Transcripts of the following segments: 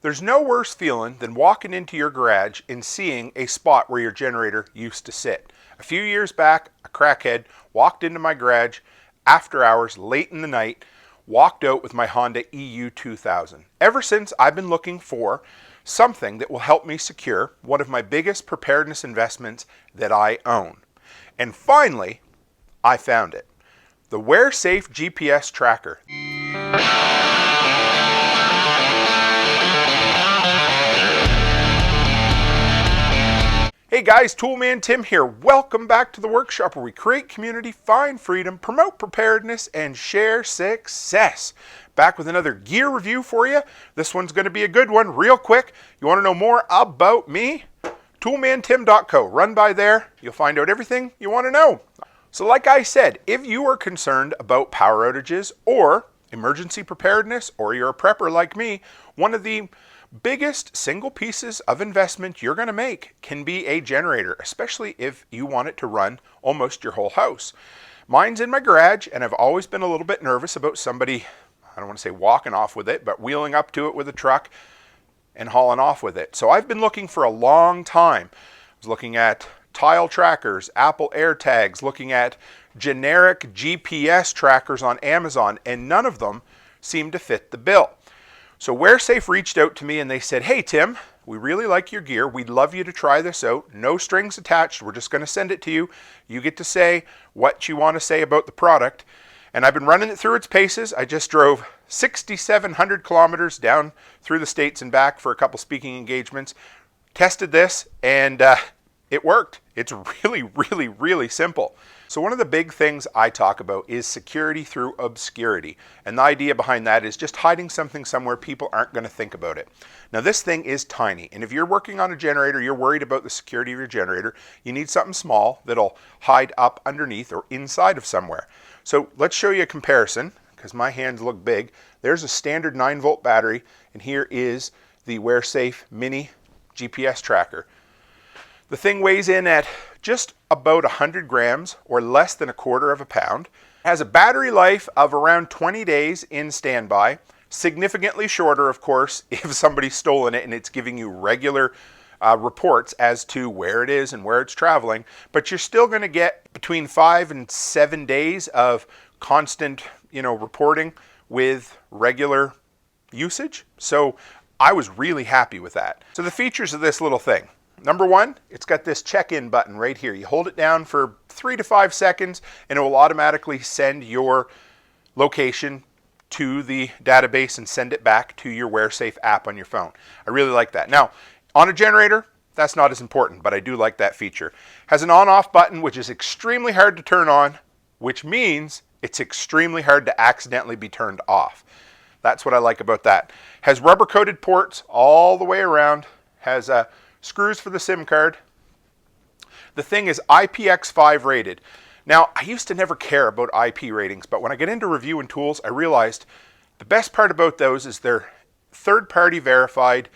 There's no worse feeling than walking into your garage and seeing a spot where your generator used to sit. A few years back, a crackhead walked into my garage after hours, late in the night, walked out with my Honda EU 2000. Ever since, I've been looking for something that will help me secure one of my biggest preparedness investments that I own. And finally, I found it. The Wearsafe GPS tracker. Hey guys, Toolman Tim here. Welcome back to the workshop where we create community, find freedom, promote preparedness, and share success. Back with another gear review for you. This one's going to be a good one. Real quick, you want to know more about me? ToolmanTim.co. Run by there. You'll find out everything you want to know. So like I said, if you are concerned about power outages or emergency preparedness, or you're a prepper like me, one of the biggest single pieces of investment you're going to make can be a generator, especially if you want it to run almost your whole house. Mine's in my garage, and I've always been a little bit nervous about somebody, I don't want to say walking off with it, but wheeling up to it with a truck and hauling off with it. So I've been looking for a long time. I was looking at tile trackers, Apple AirTags, looking at generic GPS trackers on Amazon, and none of them seemed to fit the bill. So Wearsafe reached out to me and they said, hey Tim, we really like your gear. We'd love you to try this out. No strings attached. We're just going to send it to you. You get to say what you want to say about the product. And I've been running it through its paces. I just drove 6,700 kilometers down through the States and back for a couple speaking engagements. Tested this and it worked. It's really simple. So one of the big things I talk about is security through obscurity. And the idea behind that is just hiding something somewhere people aren't going to think about it. Now this thing is tiny. And if you're working on a generator, you're worried about the security of your generator, you need something small that'll hide up underneath or inside of somewhere. So let's show you a comparison because my hands look big. There's a standard 9-volt battery and here is the Wearsafe Mini GPS tracker. The thing weighs in at just about 100 grams or less than 1/4 of a pound. Has a battery life of around 20 days in standby. Significantly shorter, of course, if somebody's stolen it and it's giving you regular reports as to where it is and where it's traveling. But you're still going to get between 5 and 7 days of constant, reporting with regular usage. So I was really happy with that. So the features of this little thing. Number one, it's got this check-in button right here. You hold it down for 3 to 5 seconds and it will automatically send your location to the database and send it back to your Wearsafe app on your phone. I really like that. Now, on a generator, that's not as important, but I do like that feature. Has an on-off button, which is extremely hard to turn on, which means it's extremely hard to accidentally be turned off. That's what I like about that. Has rubber-coated ports all the way around. Has screws for the SIM card. The thing is IPX5 rated. Now, I used to never care about IP ratings, but when I get into reviewing tools, I realized the best part about those is their third-party verified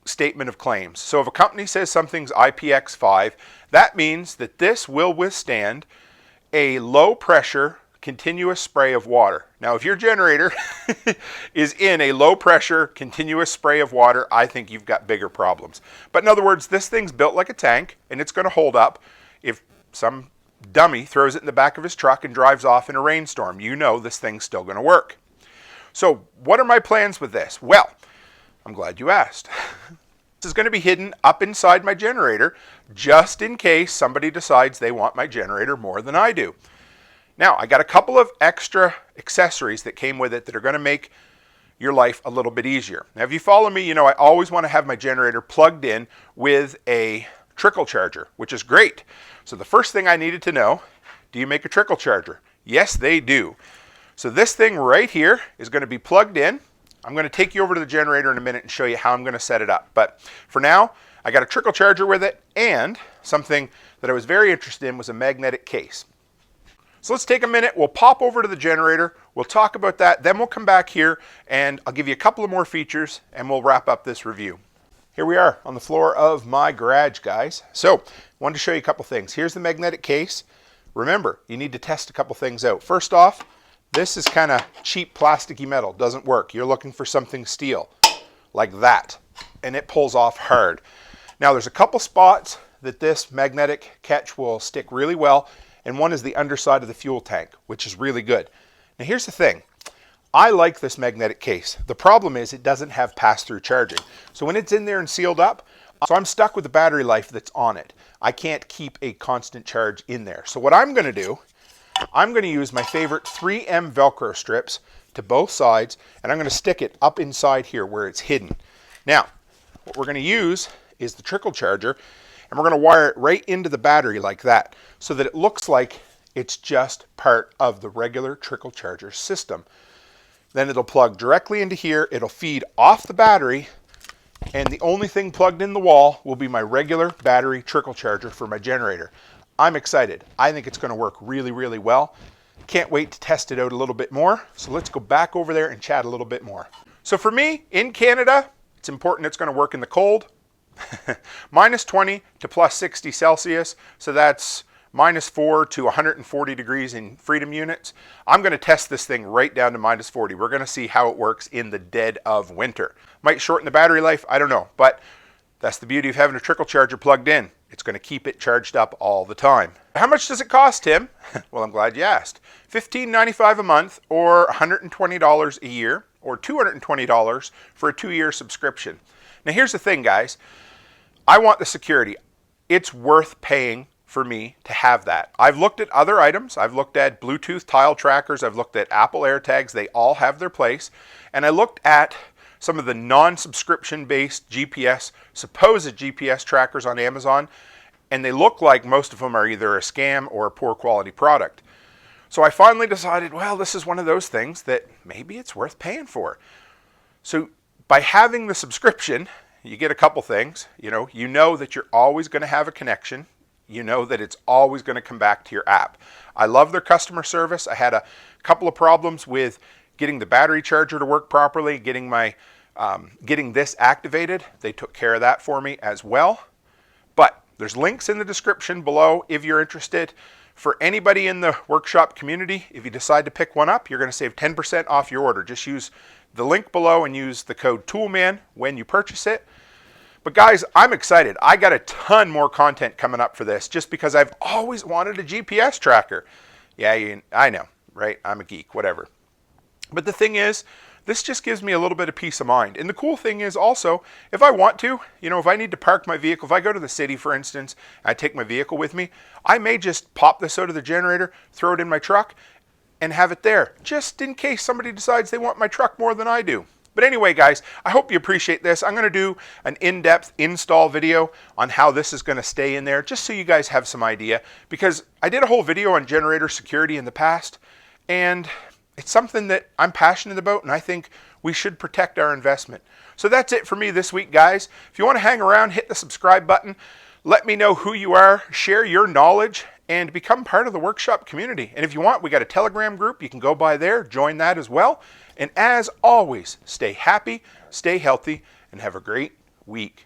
statement of claims. So if a company says something's IPX5, that means that this will withstand a low-pressure continuous spray of water. Now, if your generator is in a low pressure continuous spray of water, I think you've got bigger problems. But in other words, this thing's built like a tank and it's going to hold up. If some dummy throws it in the back of his truck and drives off in a rainstorm, you know this thing's still going to work. So what are my plans with this? Well, I'm glad you asked. This is going to be hidden up inside my generator just in case somebody decides they want my generator more than I do. Now, I got a couple of extra accessories that came with it that are going to make your life a little bit easier. Now, if you follow me, I always want to have my generator plugged in with a trickle charger, which is great. So the first thing I needed to know, do you make a trickle charger? Yes, they do. So this thing right here is going to be plugged in. I'm going to take you over to the generator in a minute and show you how I'm going to set it up. But for now, I got a trickle charger with it, and something that I was very interested in was a magnetic case. So let's take a minute, we'll pop over to the generator, we'll talk about that, then we'll come back here and I'll give you a couple of more features and we'll wrap up this review. Here we are on the floor of my garage, guys. So, wanted to show you a couple things. Here's the magnetic case. Remember, you need to test a couple things out. First off, this is kind of cheap plasticky metal, doesn't work. You're looking for something steel, like that. and it pulls off hard. Now there's a couple spots that this magnetic catch will stick really well, and one is the underside of the fuel tank, which is really good. Now here's the thing. I like this magnetic case. The problem is it doesn't have pass-through charging. So when it's in there and sealed up, so I'm stuck with the battery life that's on it. I can't keep a constant charge in there. So what I'm going to do, I'm going to use my favorite 3M Velcro strips to both sides, and I'm going to stick it up inside here where it's hidden. Now, what we're going to use is the trickle charger, and we're going to wire it right into the battery like that, so that it looks like it's just part of the regular trickle charger system. Then it'll plug directly into here, it'll feed off the battery, and the only thing plugged in the wall will be my regular battery trickle charger for my generator. I'm excited. I think it's going to work really, really well. Can't wait to test it out a little bit more. So let's go back over there and chat a little bit more. So for me, in Canada, it's important it's going to work in the cold. -20 to +60 Celsius. So that's -4 to 140 degrees in freedom units. I'm going to test this thing right down to -40. We're going to see how it works in the dead of winter. Might shorten the battery life, I don't know, but that's the beauty of having a trickle charger plugged in. It's going to keep it charged up all the time. How much does it cost, Tim? Well, I'm glad you asked. $15.95 a month, or $120 a year, or $220 for a 2-year subscription. Now here's the thing, guys. I want the security. It's worth paying for me to have that. I've looked at other items. I've looked at Bluetooth tile trackers. I've looked at Apple AirTags. They all have their place. And I looked at some of the non-subscription based GPS, supposed GPS trackers on Amazon, and they look like most of them are either a scam or a poor quality product. So I finally decided, well, this is one of those things that maybe it's worth paying for. So by having the subscription, you get a couple things. You know that you're always going to have a connection. You know that it's always going to come back to your app. I love their customer service. I had a couple of problems with getting the battery charger to work properly, getting this activated. They took care of that for me as well. But there's links in the description below if you're interested. For anybody in the workshop community, if you decide to pick one up, you're going to save 10% off your order. Just use the link below and use the code TOOLMAN when you purchase it. But guys, I'm excited. I got a ton more content coming up for this just because I've always wanted a GPS tracker. Yeah, I know, right? I'm a geek, whatever. But the thing is, this just gives me a little bit of peace of mind. And the cool thing is also, if I want to, if I need to park my vehicle, if I go to the city, for instance, I take my vehicle with me, I may just pop this out of the generator, throw it in my truck, and have it there, just in case somebody decides they want my truck more than I do. But anyway, guys, I hope you appreciate this. I'm going to do an in-depth install video on how this is going to stay in there, just so you guys have some idea, because I did a whole video on generator security in the past, and it's something that I'm passionate about, and I think we should protect our investment. So that's it for me this week, guys. If you want to hang around, hit the subscribe button. Let me know who you are, share your knowledge, and become part of the workshop community. And if you want, we got a Telegram group. You can go by there, join that as well. And as always, stay happy, stay healthy, and have a great week.